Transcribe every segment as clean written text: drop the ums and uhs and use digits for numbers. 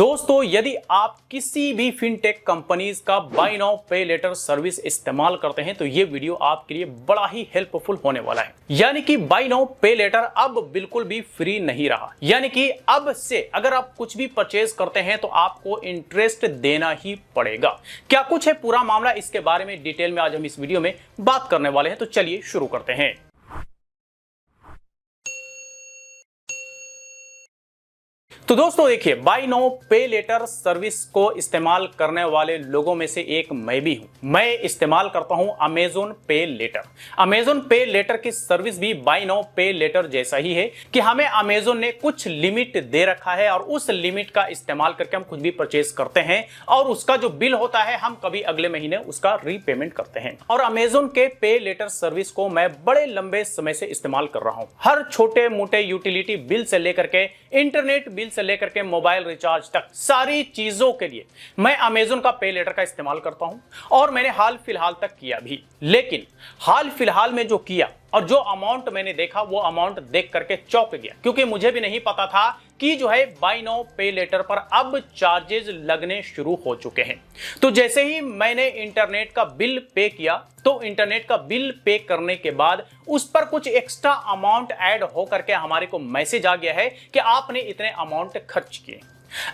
दोस्तों, यदि आप किसी भी फिनटेक कंपनीज का बाय नाउ पे लेटर सर्विस इस्तेमाल करते हैं तो ये वीडियो आपके लिए बड़ा ही हेल्पफुल होने वाला है। यानी कि बाय नाउ पे लेटर अब बिल्कुल भी फ्री नहीं रहा। यानी कि अब से अगर आप कुछ भी परचेज करते हैं तो आपको इंटरेस्ट देना ही पड़ेगा। क्या कुछ है पूरा मामला, इसके बारे में डिटेल में आज हम इस वीडियो में बात करने वाले हैं। तो चलिए शुरू करते हैं। तो दोस्तों देखिए, बाय नाउ पे लेटर सर्विस को इस्तेमाल करने वाले लोगों में से एक मैं भी हूं। मैं इस्तेमाल करता हूं अमेज़न पे लेटर। अमेज़न पे लेटर की सर्विस भी बाय नाउ पे लेटर जैसा ही है कि हमें अमेज़न ने कुछ लिमिट दे रखा है और उस लिमिट का इस्तेमाल करके हम कुछ भी परचेज करते हैं और उसका जो बिल होता है हम कभी अगले महीने उसका रीपेमेंट करते हैं। और अमेज़न के पे लेटर सर्विस को मैं बड़े लंबे समय से इस्तेमाल कर रहा हूं। हर छोटे मोटे यूटिलिटी बिल से लेकर के इंटरनेट बिल से लेकर के मोबाइल रिचार्ज तक सारी चीजों के लिए मैं अमेज़न का पे लेटर का इस्तेमाल करता हूं और मैंने हाल फिलहाल तक किया भी। लेकिन हाल फिलहाल में जो किया और जो अमाउंट मैंने देखा वो अमाउंट देख करके चौंक गया, क्योंकि मुझे भी नहीं पता था कि जो है बाय नाउ पे लेटर पर अब चार्जेस लगने शुरू हो चुके हैं। तो जैसे ही मैंने इंटरनेट का बिल पे किया तो इंटरनेट का बिल पे करने के बाद उस पर कुछ एक्स्ट्रा अमाउंट ऐड हो करके हमारे को मैसेज आ गया है कि आपने इतने अमाउंट खर्च किए।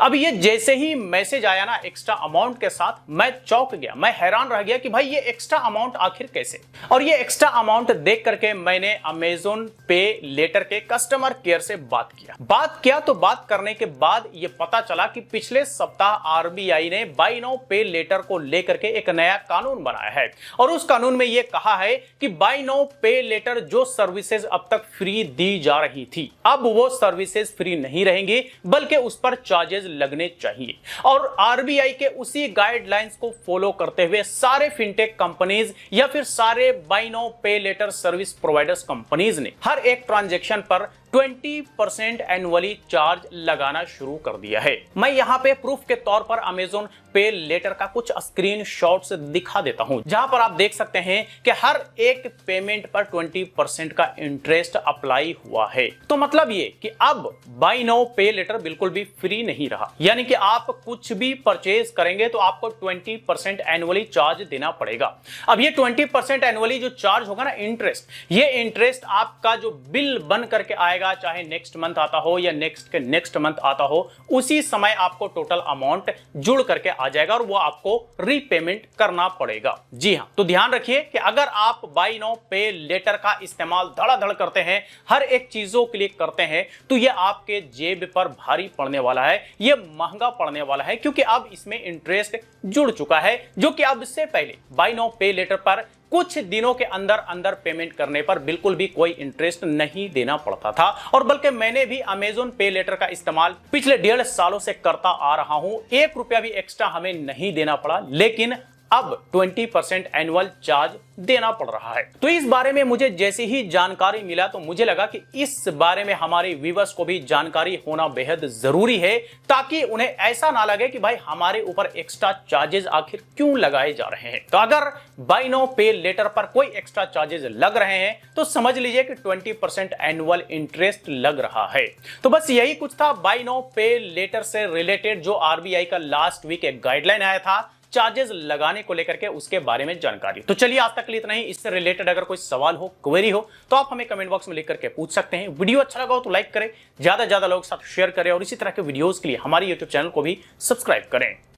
अब ये जैसे ही मैसेज आया ना एक्स्ट्रा अमाउंट के साथ, मैं चौंक गया, मैं हैरान रह गया कि भाई ये एक्स्ट्रा अमाउंट आखिर कैसे। और ये एक्स्ट्रा अमाउंट देख करके मैंने अमेज़न पे लेटर के कस्टमर केयर से बात किया तो बात करने के बाद ये पता चला कि पिछले सप्ताह आरबीआई ने बाय नाउ पे लेटर को लेकर के एक नया कानून बनाया है और उस कानून में ये कहा है कि बाय नाउ पे लेटर जो सर्विसेज अब तक फ्री दी जा रही थी, अब वो सर्विसेज फ्री नहीं रहेंगी बल्कि उस पर चार्जेस लगने चाहिए। और आरबीआई के उसी गाइडलाइंस को फॉलो करते हुए सारे फिनटेक कंपनीज या फिर सारे बाय नाउ पे लेटर सर्विस प्रोवाइडर्स कंपनीज ने हर एक ट्रांजैक्शन पर 20% एनुअली चार्ज लगाना शुरू कर दिया है। मैं यहां पे प्रूफ के तौर पर अमेज़न पे लेटर का कुछ स्क्रीनशॉट्स दिखा देता हूं, जहां पर आप देख सकते हैं कि हर एक पेमेंट पर 20% का इंटरेस्ट अप्लाई हुआ है। तो मतलब ये कि अब बाय नाउ पे लेटर बिल्कुल भी फ्री नहीं रहा। यानी कि आप कुछ भी परचेज करेंगे तो आपको 20% एनुअली चार्ज देना पड़ेगा। अब ये 20% एनुअली जो चार्ज होगा ना इंटरेस्ट, ये इंटरेस्ट आपका जो बिल बन करके आएगा, चाहे नेक्स्ट मंथ आता हो या नेक्स्ट के नेक्स्ट मंथ आता हो, उसी समय आपको टोटल अमाउंट जुड़ करके आ जाएगा और वो आपको रीपेमेंट करना पड़ेगा। जी हां, तो ध्यान रखिए कि अगर आप बाय नाउ पे लेटर का इस्तेमाल धड़ाधड़ करते हैं, हर एक चीजों के लिए करते हैं, तो ये आपके जेब पर भारी पड़ने वाला है, ये महंगा पड़ने वाला है, क्योंकि अब इसमें इंटरेस्ट जुड़ चुका है, जो कि अब से पहले बाय नाउ पे लेटर पर कुछ दिनों के अंदर अंदर पेमेंट करने पर बिल्कुल भी कोई इंटरेस्ट नहीं देना पड़ता था। और बल्कि मैंने भी अमेज़न पे लेटर का इस्तेमाल पिछले 1.5 सालों से करता आ रहा हूं। 1 रुपया भी एक्स्ट्रा हमें नहीं देना पड़ा, लेकिन अब 20% एनुअल चार्ज देना पड़ रहा है। तो इस बारे में मुझे जैसे ही जानकारी मिला तो मुझे लगा कि इस बारे में हमारे व्यूअर्स को भी जानकारी होना बेहद जरूरी है, ताकि उन्हें ऐसा ना लगे कि भाई हमारे ऊपर एक्स्ट्रा चार्जेस आखिर क्यों लगाए जा रहे हैं। तो अगर बाय नाउ पे लेटर पर कोई एक्स्ट्रा चार्जेस लग रहे हैं तो समझ लीजिए कि 20% एनुअल इंटरेस्ट लग रहा है। तो बस यही कुछ था बाय नाउ पे लेटर से रिलेटेड, जो आरबीआई का लास्ट वीक एक गाइडलाइन आया था चार्जेस लगाने को लेकर के, उसके बारे में जानकारी। तो चलिए आज तक के लिए इतना ही। इससे रिलेटेड अगर कोई सवाल हो, क्वेरी हो, तो आप हमें कमेंट बॉक्स में लिख करके पूछ सकते हैं। वीडियो अच्छा लगा हो तो लाइक करें, ज्यादा से ज्यादा लोगों के साथ शेयर करें और इसी तरह के वीडियोस के लिए हमारे यूट्यूब चैनल को भी सब्सक्राइब करें।